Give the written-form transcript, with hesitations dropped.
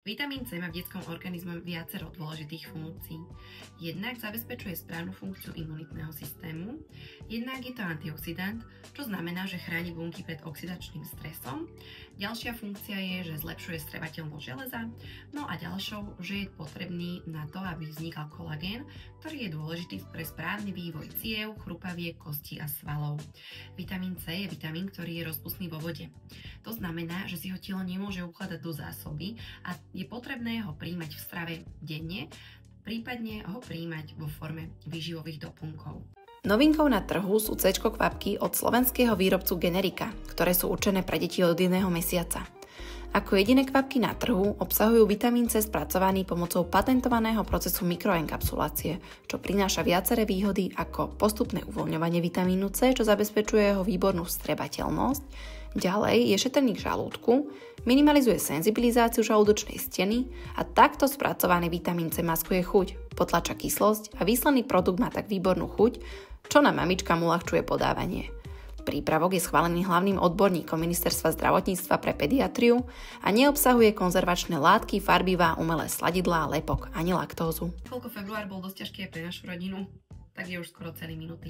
Vitamín C má v detskom organizme viacero dôležitých funkcií. Jednak zabezpečuje správnu funkciu imunitného systému, jednak je to antioxidant, čo znamená, že chráni bunky pred oxidačným stresom. Ďalšia funkcia je, že zlepšuje strevateľnosť železa, no a ďalšou, že je potrebný na to, aby vznikal kolagén, ktorý je dôležitý pre správny vývoj ciev, chrupaviek, kostí a svalov. Vitamín C je vitamín, ktorý je rozpustný vo vode. To znamená, že si ho telo nemôže ukladať do zásoby a je potrebné ho príjmať v strave denne, prípadne ho príjmať vo forme výživových doplnkov. Novinkou na trhu sú C-čko kvapky od slovenského výrobcu Generika, ktoré sú určené pre deti od 1. mesiaca. Ako jediné kvapky na trhu obsahujú vitamín C spracovaný pomocou patentovaného procesu mikroenkapsulácie, čo prináša viaceré výhody ako postupné uvoľňovanie vitamínu C, čo zabezpečuje jeho výbornú vstrebateľnosť. Ďalej je šetrný k žalúdku, minimalizuje senzibilizáciu žalúdočnej steny a takto spracovaný vitamín C maskuje chuť, potlača kyslosť a výsledný produkt má tak výbornú chuť, čo nám mamičkám uľahčuje podávanie. Prípravok je schválený hlavným odborníkom Ministerstva zdravotníctva pre pediatriu a neobsahuje konzervačné látky, farbivá, umelé sladidlá, lepok ani laktózu. Koľko február bol dosť ťažký aj pre našu rodinu, tak je už skoro celý minutý.